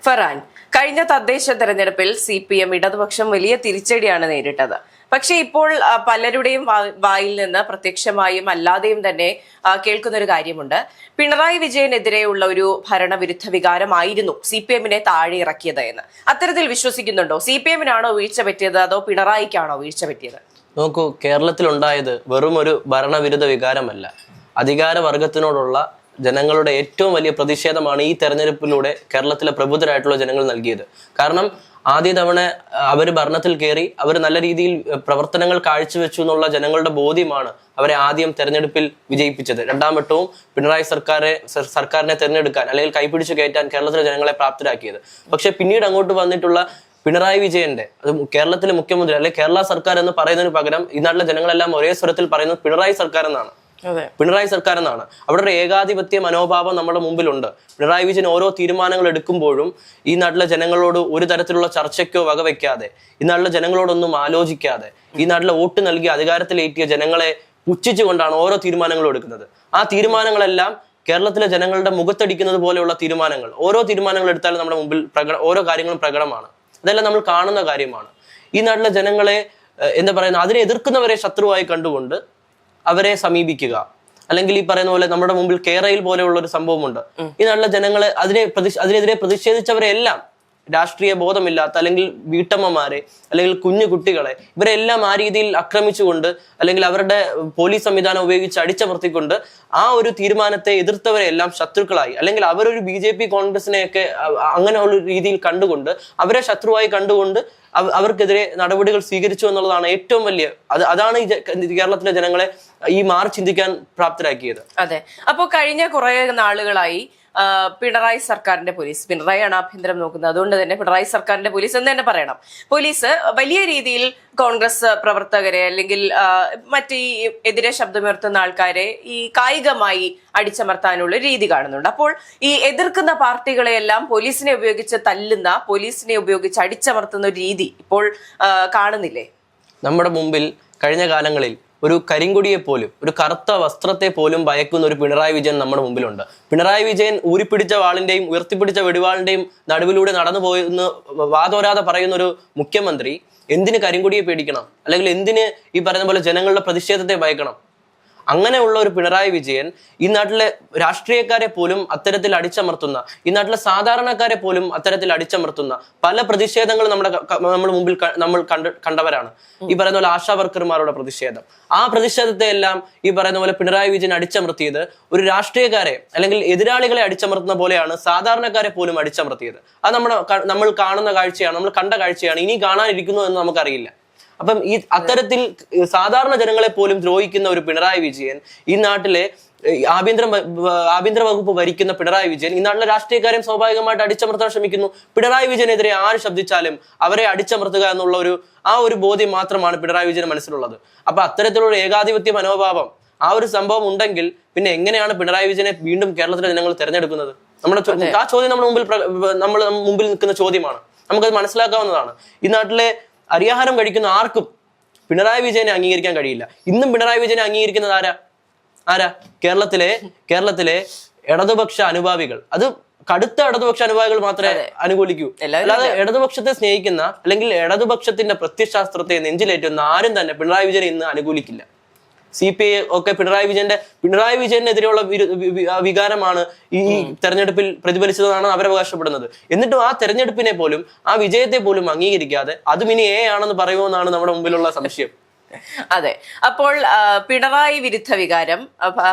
ഫർഹാൻ, കഴിഞ്ഞ തദ്ദേശ തെരഞ്ഞെടുപ്പിൽ CPM ഇടതുപക്ഷം വലിയ തിരിച്ചടിയാണ് നേരിട്ടത്. പക്ഷേ ഇപ്പോൾ പലരുടെയും വായിൽ നിന്ന് പ്രത്യക്ഷമായും അല്ലാതെയും തന്നെ കേൾക്കുന്ന ഒരു കാര്യമുണ്ട്. പിണറായി വിജയനെതിരെയുള്ള ഒരു ഭരണവിരുദ്ധ വികാരമായിരുന്നു CPM-നെ താഴെ ഇറക്കിയത് എന്ന്. അത്തരത്തിൽ വിശ്വസിക്കുന്നുണ്ടോ? CPM-നാണോ വീഴ്ച പറ്റിയത്, അതോ പിണറായിക്കാണോ വീഴ്ച പറ്റിയത്? നോക്കൂ, കേരളത്തിലുണ്ടായത് വെറും ഒരു ഭരണവിരുദ്ധ വികാരമല്ല. അധികാരവർഗത്തിനോടുള്ള ജനങ്ങളുടെ ഏറ്റവും വലിയ പ്രതിഷേധമാണ് ഈ തെരഞ്ഞെടുപ്പിലൂടെ കേരളത്തിലെ പ്രബുദ്ധരായിട്ടുള്ള ജനങ്ങൾ നൽകിയത്. കാരണം ആദ്യ തവണ അവർ ഭരണത്തിൽ കയറി അവർ നല്ല രീതിയിൽ പ്രവർത്തനങ്ങൾ കാഴ്ചവെച്ചു എന്നുള്ള ജനങ്ങളുടെ ബോധ്യമാണ് അവരെ ആദ്യം തെരഞ്ഞെടുപ്പിൽ വിജയിപ്പിച്ചത്. രണ്ടാം വട്ടവും പിണറായി സർക്കാരിനെ തെരഞ്ഞെടുക്കാൻ അല്ലെങ്കിൽ കൈപിടിച്ചു കയറ്റാൻ കേരളത്തിലെ ജനങ്ങളെ പ്രാപ്തരാക്കിയത്. പക്ഷെ പിന്നീട് അങ്ങോട്ട് വന്നിട്ടുള്ള പിണറായി വിജയന്റെ, അത് കേരളത്തിലെ മുഖ്യമന്ത്രി അല്ലെങ്കിൽ കേരള സർക്കാർ എന്ന് പറയുന്നതിന് പകരം ഈ നാട്ടിലെ ജനങ്ങളെല്ലാം ഒരേ സ്വരത്തിൽ പറയുന്നത് പിണറായി സർക്കാർ എന്നാണ്. പിണറായി സർക്കാർ എന്നാണ്. അവിടെ ഒരു ഏകാധിപത്യ മനോഭാവം നമ്മുടെ മുമ്പിലുണ്ട്. പിണറായി വിജയൻ ഓരോ തീരുമാനങ്ങൾ എടുക്കുമ്പോഴും ഈ നാട്ടിലെ ജനങ്ങളോട് ഒരു തരത്തിലുള്ള ചർച്ചയ്ക്കോ വകവെക്കാതെ, ഈ നാട്ടിലെ ജനങ്ങളോടൊന്നും ആലോചിക്കാതെ, ഈ നാട്ടിലെ വോട്ട് നൽകി അധികാരത്തിലേറ്റിയ ജനങ്ങളെ പുച്ഛിച്ചുകൊണ്ടാണ് ഓരോ തീരുമാനങ്ങളും എടുക്കുന്നത്. ആ തീരുമാനങ്ങളെല്ലാം കേരളത്തിലെ ജനങ്ങളുടെ മുഖത്തടിക്കുന്നത് പോലെയുള്ള തീരുമാനങ്ങൾ. ഓരോ തീരുമാനങ്ങൾ എടുത്താലും നമ്മുടെ മുമ്പിൽ ഓരോ കാര്യങ്ങളും പ്രകടമാണ്. അതെല്ലാം നമ്മൾ കാണുന്ന കാര്യമാണ്. ഈ നാട്ടിലെ ജനങ്ങളെ എന്താ പറയുന്നത്, അതിനെ എതിർക്കുന്നവരെ ശത്രുവായി കണ്ടുകൊണ്ട് അവരെ സമീപിക്കുക, അല്ലെങ്കിൽ ഈ പറയുന്ന പോലെ നമ്മുടെ മുമ്പിൽ കേരയിൽ പോലെയുള്ള ഒരു സംഭവമുണ്ട്. ഈ നാട്ടിലെ ജനങ്ങളെ അതിനെതിരെ പ്രതിഷേധിച്ചവരെ എല്ലാം രാഷ്ട്രീയ ബോധമില്ലാത്ത അല്ലെങ്കിൽ വീട്ടമ്മമാരെ അല്ലെങ്കിൽ കുഞ്ഞു കുട്ടികളെ ഇവരെല്ലാം ആ രീതിയിൽ ആക്രമിച്ചുകൊണ്ട് അല്ലെങ്കിൽ അവരുടെ പോലീസ് സംവിധാനം ഉപയോഗിച്ച് അടിച്ചമർത്തിക്കൊണ്ട് ആ ഒരു തീരുമാനത്തെ എതിർത്തവരെ എല്ലാം ശത്രുക്കളായി, അല്ലെങ്കിൽ അവരൊരു BJP കോൺഗ്രസിനെയൊക്കെ അങ്ങനെ ഉള്ള രീതിയിൽ കണ്ടുകൊണ്ട് അവരെ ശത്രുവായി കണ്ടുകൊണ്ട് അവർക്കെതിരെ നടപടികൾ സ്വീകരിച്ചു എന്നുള്ളതാണ് ഏറ്റവും വലിയ അതാണ് ഈ കേരളത്തിലെ ജനങ്ങളെ ഈ മാറി ചിന്തിക്കാൻ പ്രാപ്തരാക്കിയത്. അതെ. അപ്പോൾ കഴിഞ്ഞ കുറെ നാളുകളായി പിണറായി സർക്കാരിന്റെ പോലീസ്, പിണറായിയാണ് ആഭ്യന്തരം നോക്കുന്നത്, അതുകൊണ്ട് തന്നെ പിണറായി സർക്കാരിന്റെ പോലീസ് എന്ന് തന്നെ പറയണം, പോലീസ് വലിയ രീതിയിൽ കോൺഗ്രസ് പ്രവർത്തകരെ അല്ലെങ്കിൽ മറ്റ് ഈ എതിരെ ശബ്ദമുയർത്തുന്ന ആൾക്കാരെ ഈ കായികമായി അടിച്ചമർത്താനുള്ള രീതി കാണുന്നുണ്ട്. അപ്പോൾ ഈ എതിർക്കുന്ന പാർട്ടികളെയെല്ലാം പോലീസിനെ ഉപയോഗിച്ച് തല്ലുന്ന, പോലീസിനെ ഉപയോഗിച്ച് അടിച്ചമർത്തുന്ന ഒരു രീതി ഇപ്പോൾ കാണുന്നില്ലേ? നമ്മുടെ മുമ്പിൽ കഴിഞ്ഞ കാലങ്ങളിൽ ഒരു കരിങ്കൊടിയെ പോലും, ഒരു കറുത്ത വസ്ത്രത്തെ പോലും ഭയക്കുന്ന ഒരു പിണറായി വിജയൻ നമ്മുടെ മുമ്പിലുണ്ട്. പിണറായി വിജയൻ ഊരിപ്പിടിച്ച വാളിന്റെയും ഉയർത്തിപ്പിടിച്ച വെടിവാളിന്റെയും നടുവിലൂടെ നടന്നു പോയെന്ന് വാതോരാതെ പറയുന്ന ഒരു മുഖ്യമന്ത്രി എന്തിന് കരിങ്കൊടിയെ പേടിക്കണം, അല്ലെങ്കിൽ എന്തിന് ഈ പറയുന്ന പോലെ ജനങ്ങളുടെ പ്രതിഷേധത്തെ ഭയക്കണം? അങ്ങനെയുള്ള ഒരു പിണറായി വിജയൻ ഈ നാട്ടിലെ രാഷ്ട്രീയക്കാരെ പോലും അത്തരത്തിൽ അടിച്ചമർത്തുന്ന, ഈ നാട്ടിലെ സാധാരണക്കാരെ പോലും അത്തരത്തിൽ അടിച്ചമർത്തുന്ന പല പ്രതിഷേധങ്ങളും നമ്മുടെ മുമ്പിൽ നമ്മൾ കണ്ടവരാണ്. ഈ പറയുന്ന പോലെ ആശാ വർക്കർമാരുടെ പ്രതിഷേധം, ആ പ്രതിഷേധത്തെ എല്ലാം ഈ പറയുന്ന പോലെ പിണറായി വിജയൻ അടിച്ചമർത്തിയത് ഒരു രാഷ്ട്രീയക്കാരെ അല്ലെങ്കിൽ എതിരാളികളെ അടിച്ചമർത്തുന്ന പോലെയാണ് സാധാരണക്കാരെ പോലും അടിച്ചമർത്തിയത്. അത് നമ്മൾ കാണുന്ന കാഴ്ചയാണ്, നമ്മൾ കണ്ട കാഴ്ചയാണ്, ഇനി കാണാനിരിക്കുന്നു എന്ന് നമുക്കറിയില്ല. അപ്പം ഈ അത്തരത്തിൽ സാധാരണ ജനങ്ങളെ പോലും ദ്രോഹിക്കുന്ന ഒരു പിണറായി വിജയൻ, ഈ നാട്ടിലെ ആഭ്യന്തര വകുപ്പ് ഭരിക്കുന്ന പിണറായി വിജയൻ ഈ നാട്ടിലെ രാഷ്ട്രീയക്കാരെയും സ്വാഭാവികമായിട്ട് അടിച്ചമർത്താൻ ശ്രമിക്കുന്നു. പിണറായി വിജയനെതിരെ ആര് ശബ്ദിച്ചാലും അവരെ അടിച്ചമർത്തുക എന്നുള്ള ഒരു ബോധ്യം മാത്രമാണ് പിണറായി വിജയൻ മനസ്സിലുള്ളത്. അപ്പൊ അത്തരത്തിലുള്ള ഏകാധിപത്യ മനോഭാവം, ആ ഒരു സംഭവം ഉണ്ടെങ്കിൽ പിന്നെ എങ്ങനെയാണ് പിണറായി വിജയനെ വീണ്ടും കേരളത്തിലെ ജനങ്ങൾ തെരഞ്ഞെടുക്കുന്നത്? ആ ചോദ്യം നമ്മുടെ മുമ്പിൽ നിൽക്കുന്ന ചോദ്യമാണ്. നമുക്കത് മനസ്സിലാക്കാവുന്നതാണ്. ഈ നാട്ടിലെ അരിയാഹാരം കഴിക്കുന്ന ആർക്കും പിണറായി വിജയനെ അംഗീകരിക്കാൻ കഴിയില്ല. ഇന്നും പിണറായി വിജയനെ അംഗീകരിക്കുന്നത് ആരാ? കേരളത്തിലെ ഇടതുപക്ഷ അനുഭാവികൾ. അത് കടുത്ത ഇടതുപക്ഷ അനുഭാവികൾ മാത്രമേ അനുകൂലിക്കൂ. അല്ലാതെ ഇടതുപക്ഷത്തെ സ്നേഹിക്കുന്ന അല്ലെങ്കിൽ ഇടതുപക്ഷത്തിന്റെ പ്രത്യയശാസ്ത്രത്തെ നെഞ്ചിലേറ്റുന്ന ആരും തന്നെ പിണറായി വിജയനെ ഇന്ന് അനുകൂലിക്കില്ല. CPI ഒക്കെ പിണറായി വിജയനെതിരെയുള്ള വികാരമാണ് ഈ തെരഞ്ഞെടുപ്പിൽ പ്രതിഫലിച്ചതെന്നാണ് അവരവകാശപ്പെടുന്നത്. എന്നിട്ടും ആ തെരഞ്ഞെടുപ്പിനെ പോലും, ആ വിജയത്തെ പോലും അംഗീകരിക്കാതെ അതും ഇനി ആണെന്ന് പറയുമെന്നാണ് നമ്മുടെ മുമ്പിലുള്ള സംശയം. അതെ. അപ്പോൾ പിണറായി വിരുദ്ധ വികാരം,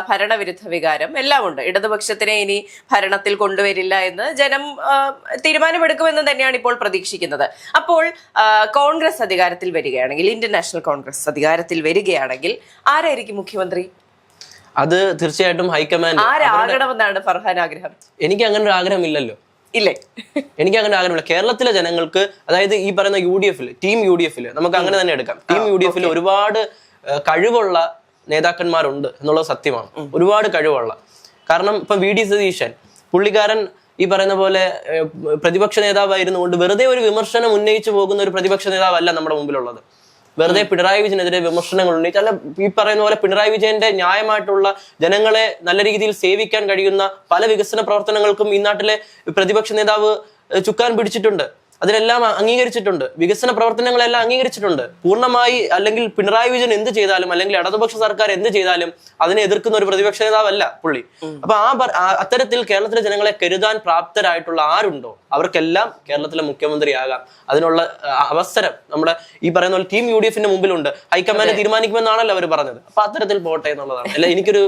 ഭരണവിരുദ്ധ വികാരം എല്ലാം ഉണ്ട്. ഇടതുപക്ഷത്തിനെ ഇനി ഭരണത്തിൽ കൊണ്ടുവരില്ല എന്ന് ജനം തീരുമാനമെടുക്കുമെന്ന് തന്നെയാണ് ഇപ്പോൾ പ്രതീക്ഷിക്കുന്നത്. അപ്പോൾ കോൺഗ്രസ് അധികാരത്തിൽ വരികയാണെങ്കിൽ, ഇന്ത്യൻ നാഷണൽ കോൺഗ്രസ് അധികാരത്തിൽ വരികയാണെങ്കിൽ ആരായിരിക്കും മുഖ്യമന്ത്രി? അത് തീർച്ചയായിട്ടും ഹൈക്കമാൻഡ് ആരാകണമെന്നാണ് ഫർഹാൻ ആഗ്രഹം? എനിക്ക് അങ്ങനെ ഒരു ആഗ്രഹമില്ലല്ലോ. ഇല്ലേ? എനിക്ക് അങ്ങനെ ആഗ്രഹമില്ല. കേരളത്തിലെ ജനങ്ങൾക്ക്, അതായത് ഈ പറയുന്ന ടീം UDF നമുക്ക് അങ്ങനെ തന്നെ എടുക്കാം. ടീം UDF ഒരുപാട് കഴിവുള്ള നേതാക്കന്മാരുണ്ട് എന്നുള്ളത് സത്യമാണ്. ഒരുപാട് കഴിവുള്ള, കാരണം ഇപ്പൊ VD സതീശൻ പുള്ളിക്കാരൻ ഈ പറയുന്ന പോലെ പ്രതിപക്ഷ നേതാവായിരുന്നുകൊണ്ട് വെറുതെ ഒരു വിമർശനം ഉന്നയിച്ചു പോകുന്ന ഒരു പ്രതിപക്ഷ നേതാവല്ല നമ്മുടെ മുമ്പിലുള്ളത്. വെറുതെ പിണറായി വിജയനെതിരെ വിമർശനങ്ങൾ ഉന്നയിച്ച്, അല്ല ഈ പറയുന്ന പോലെ പിണറായി വിജയന്റെ ന്യായമായിട്ടുള്ള ജനങ്ങളെ നല്ല രീതിയിൽ സേവിക്കാൻ കഴിയുന്ന പല വികസന പ്രവർത്തനങ്ങൾക്കും ഈ നാട്ടിലെ പ്രതിപക്ഷ നേതാവ് ചുക്കാൻ പിടിച്ചിട്ടുണ്ട്, അതിനെല്ലാം അംഗീകരിച്ചിട്ടുണ്ട്, വികസന പ്രവർത്തനങ്ങളെല്ലാം അംഗീകരിച്ചിട്ടുണ്ട്. പൂർണ്ണമായി അല്ലെങ്കിൽ പിണറായി വിജയൻ എന്ത് ചെയ്താലും അല്ലെങ്കിൽ ഇടതുപക്ഷ സർക്കാർ എന്ത് ചെയ്താലും അതിനെ എതിർക്കുന്ന ഒരു പ്രതിപക്ഷ നേതാവല്ല പുള്ളി. അപ്പൊ അത്തരത്തിൽ കേരളത്തിലെ ജനങ്ങളെ കരുതാൻ പ്രാപ്തരായിട്ടുള്ള ആരുണ്ടോ അവർക്കെല്ലാം കേരളത്തിലെ മുഖ്യമന്ത്രിയാകാം. അതിനുള്ള അവസരം നമ്മുടെ ഈ പറയുന്ന പോലെ ടീം UDF മുമ്പിലുണ്ട്. ഹൈക്കമാൻഡ് തീരുമാനിക്കുമെന്നാണല്ലോ അവർ പറഞ്ഞത്. അപ്പൊ അത്തരത്തിൽ പോട്ടെ എന്നുള്ളതാണ്. അല്ല, എനിക്കൊരു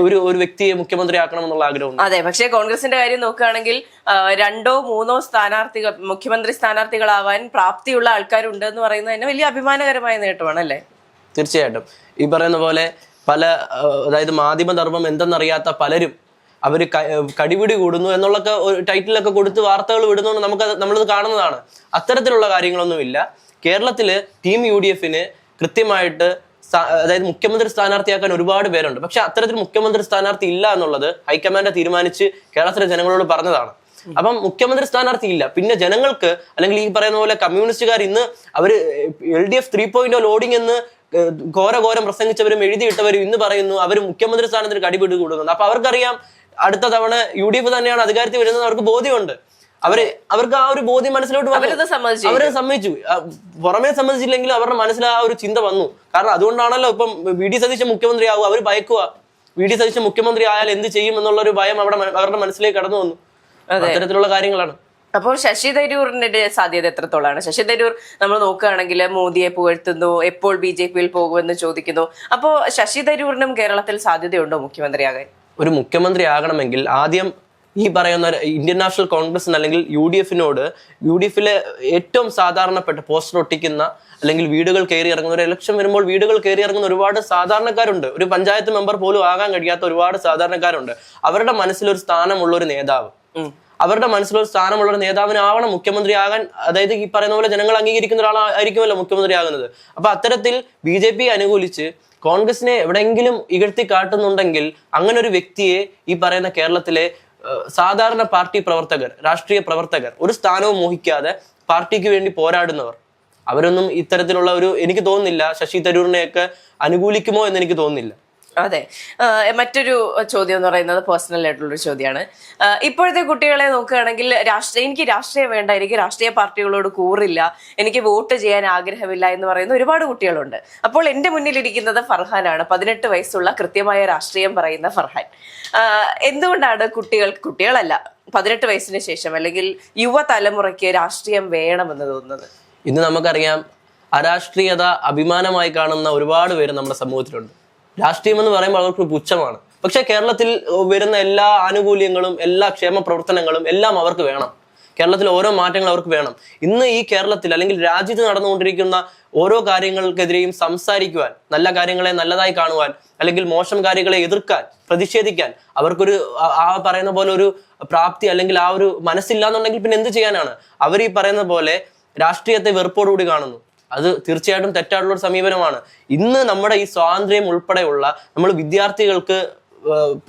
ഒരു വ്യക്തിയെ മുഖ്യമന്ത്രിയാക്കണം എന്നുള്ള ആഗ്രഹം. അതെ, പക്ഷേ കോൺഗ്രസിന്റെ കാര്യം നോക്കുകയാണെങ്കിൽ 2 or 3 സ്ഥാനാർത്ഥികൾ മുഖ്യമന്ത്രി സ്ഥാനാർത്ഥികളാവാൻ പ്രാപ്തിയുള്ള ആൾക്കാരുണ്ട് എന്ന് പറയുന്നത് തന്നെ വലിയ അഭിമാനകരമായ നേട്ടമാണ് അല്ലേ? തീർച്ചയായിട്ടും. ഈ പറയുന്ന പോലെ പല അതായത് മാധ്യമധർമ്മം എന്തെന്നറിയാത്ത പലരും അവര് കടിപിടി കൂടുന്നു എന്നുള്ള ടൈറ്റിലൊക്കെ കൊടുത്ത് വാർത്തകൾ വിടുന്നു, നമ്മളത് കാണുന്നതാണ്. അത്തരത്തിലുള്ള കാര്യങ്ങളൊന്നുമില്ല. കേരളത്തില് ടീം UDF കൃത്യമായിട്ട് അതായത് മുഖ്യമന്ത്രി സ്ഥാനാർത്ഥിയാക്കാൻ ഒരുപാട് പേരുണ്ട്. പക്ഷെ അത്തരത്തിൽ മുഖ്യമന്ത്രി സ്ഥാനാർത്ഥി ഇല്ല എന്നുള്ളത് ഹൈക്കമാൻഡ് തീരുമാനിച്ച് കേരളത്തിലെ ജനങ്ങളോട് പറഞ്ഞതാണ്. അപ്പം മുഖ്യമന്ത്രി സ്ഥാനാർത്ഥി ഇല്ല. പിന്നെ ജനങ്ങൾക്ക് അല്ലെങ്കിൽ ഈ പറയുന്ന പോലെ കമ്മ്യൂണിസ്റ്റുകാർ ഇന്ന് അവര് LDF 3.0 ലോഡിംഗ് എന്ന് ഘോരം പ്രസംഗിച്ചവരും എഴുതിയിട്ടവരും ഇന്ന് പറയുന്നു അവർ മുഖ്യമന്ത്രി സ്ഥാനത്തിന് കടിപിടി കൂടുന്നുണ്ട്. അപ്പൊ അവർക്കറിയാം അടുത്ത തവണ UDF തന്നെയാണ് അധികാരത്തിൽ വരുന്നത്. അവർക്ക് ബോധ്യമുണ്ട്. അവർക്ക് ആ ഒരു ബോധ്യം മനസ്സിലോട്ട് അവരെ സമ്മതിച്ചു. പുറമേ സമ്മതിച്ചില്ലെങ്കിൽ അവരുടെ മനസ്സിൽ ആ ഒരു ചിന്ത വന്നു. കാരണം അതുകൊണ്ടാണല്ലോ ഇപ്പം VD സതീശൻ മുഖ്യമന്ത്രി ആവുക. അവർ ഭയക്കുക VD സതീശൻ മുഖ്യമന്ത്രി ആയാൽ എന്ത് ചെയ്യും എന്നുള്ളൊരു ഭയം അവരുടെ മനസ്സിലേക്ക് കടന്നു വന്നു. അത്തരത്തിലുള്ള കാര്യങ്ങളാണ്. അപ്പോൾ ശശി തരൂരിന്റെ സാധ്യത എത്രത്തോളാണ്? ശശി തരൂർ നമ്മൾ നോക്കുകയാണെങ്കിൽ മോദിയെ പുകഴ്ത്തുന്നു, എപ്പോൾ BJP പോകുമെന്ന് ചോദിക്കുന്നു. അപ്പോൾ ശശി തരൂരിനും കേരളത്തിൽ സാധ്യതയുണ്ടോ മുഖ്യമന്ത്രിയാകാൻ? ഒരു മുഖ്യമന്ത്രി ആകണമെങ്കിൽ ആദ്യം ഈ പറയുന്ന ഇന്ത്യൻ നാഷണൽ കോൺഗ്രസിന് അല്ലെങ്കിൽ UDF ഏറ്റവും സാധാരണപ്പെട്ട പോസ്റ്റർ ഒട്ടിക്കുന്ന അല്ലെങ്കിൽ വീടുകൾ കയറി ഇറങ്ങുന്ന, ഒരു ഇലക്ഷൻ വരുമ്പോൾ വീടുകൾ കയറി ഇറങ്ങുന്ന ഒരുപാട് സാധാരണക്കാരുണ്ട്. ഒരു പഞ്ചായത്ത് മെമ്പർ പോലും ആകാൻ കഴിയാത്ത ഒരുപാട് സാധാരണക്കാരുണ്ട്. അവരുടെ മനസ്സിലൊരു സ്ഥാനമുള്ള ഒരു നേതാവ്, അവരുടെ മനസ്സിലൊരു സ്ഥാനമുള്ള ഒരു നേതാവിനാവണം മുഖ്യമന്ത്രി ആകാൻ. അതായത് ഈ പറയുന്ന പോലെ ജനങ്ങൾ അംഗീകരിക്കുന്ന ഒരാളായിരിക്കുമല്ലോ മുഖ്യമന്ത്രി ആകുന്നത്. അപ്പൊ അത്തരത്തിൽ BJP അനുകൂലിച്ച് കോൺഗ്രസിനെ എവിടെയെങ്കിലും ഇകഴ്ത്തി കാട്ടുന്നുണ്ടെങ്കിൽ അങ്ങനെ ഒരു വ്യക്തിയെ ഈ പറയുന്ന കേരളത്തിലെ സാധാരണ പാർട്ടി പ്രവർത്തകർ, രാഷ്ട്രീയ പ്രവർത്തകർ, ഒരു സ്ഥാനവും മോഹിക്കാതെ പാർട്ടിക്ക് വേണ്ടി പോരാടുന്നവർ, അവരൊന്നും ഇത്തരത്തിലുള്ള എനിക്ക് തോന്നുന്നില്ല ശശി തരൂരിനെയൊക്കെ അനുകൂലിക്കുമോ എന്ന് എനിക്ക് തോന്നുന്നില്ല. അതെ. മറ്റൊരു ചോദ്യം എന്ന് പറയുന്നത് പേഴ്സണൽ ആയിട്ടുള്ളൊരു ചോദ്യമാണ്. ഇപ്പോഴത്തെ കുട്ടികളെ നോക്കുകയാണെങ്കിൽ എനിക്ക് രാഷ്ട്രീയം വേണ്ട, എനിക്ക് രാഷ്ട്രീയ പാർട്ടികളോട് കൂറില്ല, എനിക്ക് വോട്ട് ചെയ്യാൻ ആഗ്രഹമില്ല എന്ന് പറയുന്ന ഒരുപാട് കുട്ടികളുണ്ട്. അപ്പോൾ എൻ്റെ മുന്നിലിരിക്കുന്നത് ഫർഹാനാണ്, 18 വയസ്സുള്ള കൃത്യമായ രാഷ്ട്രീയം പറയുന്ന ഫർഹാൻ. എന്തുകൊണ്ടാണ് കുട്ടികളല്ല 18 വയസ്സിന് ശേഷം അല്ലെങ്കിൽ യുവതലമുറയ്ക്ക് രാഷ്ട്രീയം വേണമെന്ന് തോന്നുന്നത്? ഇന്ന് നമുക്കറിയാം അരാഷ്ട്രീയത അഭിമാനമായി കാണുന്ന ഒരുപാട് പേര് നമ്മുടെ സമൂഹത്തിലുണ്ട്. രാഷ്ട്രീയം എന്ന് പറയുമ്പോൾ അവർക്ക് പുച്ഛമാണ്. പക്ഷെ കേരളത്തിൽ വരുന്ന എല്ലാ ആനുകൂല്യങ്ങളും എല്ലാ ക്ഷേമ പ്രവർത്തനങ്ങളും എല്ലാം അവർക്ക് വേണം. കേരളത്തിൽ ഓരോ മാറ്റങ്ങൾ അവർക്ക് വേണം. ഇന്ന് ഈ കേരളത്തിൽ അല്ലെങ്കിൽ രാജ്യത്ത് നടന്നുകൊണ്ടിരിക്കുന്ന ഓരോ കാര്യങ്ങൾക്കെതിരെയും സംസാരിക്കുവാൻ, നല്ല കാര്യങ്ങളെ നല്ലതായി കാണുവാൻ അല്ലെങ്കിൽ മോശം കാര്യങ്ങളെ എതിർക്കാൻ, പ്രതിഷേധിക്കാൻ അവർക്കൊരു പറയുന്ന പോലെ ഒരു പ്രാപ്തി അല്ലെങ്കിൽ ആ ഒരു മനസ്സില്ലാന്നുണ്ടെങ്കിൽ പിന്നെ എന്ത് ചെയ്യാനാണ്? അവർ ഈ പറയുന്ന പോലെ രാഷ്ട്രീയത്തെ വെറുപ്പോടുകൂടി കാണുന്നു. അത് തീർച്ചയായിട്ടും തെറ്റായിട്ടുള്ള ഒരു സമീപനമാണ്. ഇന്ന് നമ്മുടെ ഈ സ്വാതന്ത്ര്യം ഉൾപ്പെടെയുള്ള നമ്മൾ വിദ്യാർത്ഥികൾക്ക്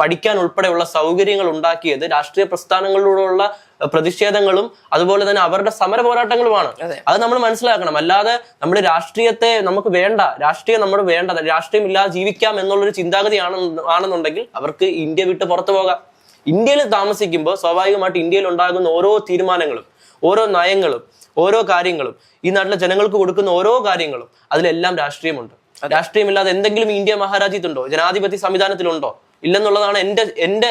പഠിക്കാൻ ഉൾപ്പെടെയുള്ള സൗകര്യങ്ങൾ ഉണ്ടാക്കിയത് രാഷ്ട്രീയ പ്രസ്ഥാനങ്ങളിലൂടെയുള്ള പ്രതിഷേധങ്ങളും അതുപോലെ തന്നെ അവരുടെ സമര പോരാട്ടങ്ങളുമാണ്. അത് നമ്മൾ മനസ്സിലാക്കണം. അല്ലാതെ നമ്മൾ രാഷ്ട്രീയത്തെ നമുക്ക് വേണ്ട, രാഷ്ട്രീയം നമ്മൾ വേണ്ട, രാഷ്ട്രീയം ഇല്ലാതെ ജീവിക്കാം എന്നുള്ളൊരു ചിന്താഗതി ആണെന്നുണ്ടെങ്കിൽ അവർക്ക് ഇന്ത്യ വിട്ട് പുറത്തു പോകാം. ഇന്ത്യയിൽ താമസിക്കുമ്പോൾ സ്വാഭാവികമായിട്ട് ഇന്ത്യയിൽ ഉണ്ടാകുന്ന ഓരോ തീരുമാനങ്ങളും, ഓരോ നയങ്ങളും, ഓരോ കാര്യങ്ങളും, ഈ നാട്ടിലെ ജനങ്ങൾക്ക് കൊടുക്കുന്ന ഓരോ കാര്യങ്ങളും അതിലെല്ലാം രാഷ്ട്രീയമുണ്ട്. രാഷ്ട്രീയമില്ലാതെ എന്തെങ്കിലും ഇന്ത്യ മഹാരാജ്യത്തുണ്ടോ, ജനാധിപത്യ സംവിധാനത്തിലുണ്ടോ? ഇല്ലെന്നുള്ളതാണ് എന്റെ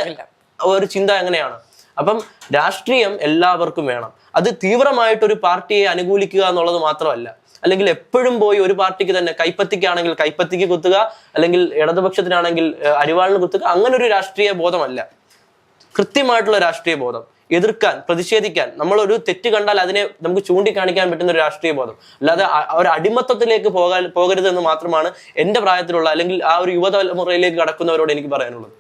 ഒരു ചിന്ത. എങ്ങനെയാണ്? അപ്പം രാഷ്ട്രീയം എല്ലാവർക്കും വേണം. അത് തീവ്രമായിട്ടൊരു പാർട്ടിയെ അനുകൂലിക്കുക എന്നുള്ളത് മാത്രമല്ല, അല്ലെങ്കിൽ എപ്പോഴും പോയി ഒരു പാർട്ടിക്ക് തന്നെ കൈപ്പത്തിക്കാണെങ്കിൽ കൈപ്പത്തിക്ക് കുത്തുക, അല്ലെങ്കിൽ ഇടതുപക്ഷത്തിനാണെങ്കിൽ അരിവാളിന് കുത്തുക, അങ്ങനെ ഒരു രാഷ്ട്രീയ ബോധമല്ല. കൃത്യമായിട്ടുള്ള രാഷ്ട്രീയ ബോധം, എതിർക്കാൻ, പ്രതിഷേധിക്കാൻ, നമ്മളൊരു തെറ്റ് കണ്ടാൽ അതിനെ നമുക്ക് ചൂണ്ടിക്കാണിക്കാൻ പറ്റുന്ന ഒരു രാഷ്ട്രീയ ബോധം. അല്ലാതെ ഒരു അടിമത്തത്തിലേക്ക് പോകരുത് എന്ന് മാത്രമാണ് എന്റെ പ്രായത്തിലുള്ള അല്ലെങ്കിൽ ആ ഒരു യുവതലമുറയിലേക്ക് കടക്കുന്നവരോട് എനിക്ക് പറയാനുള്ളത്.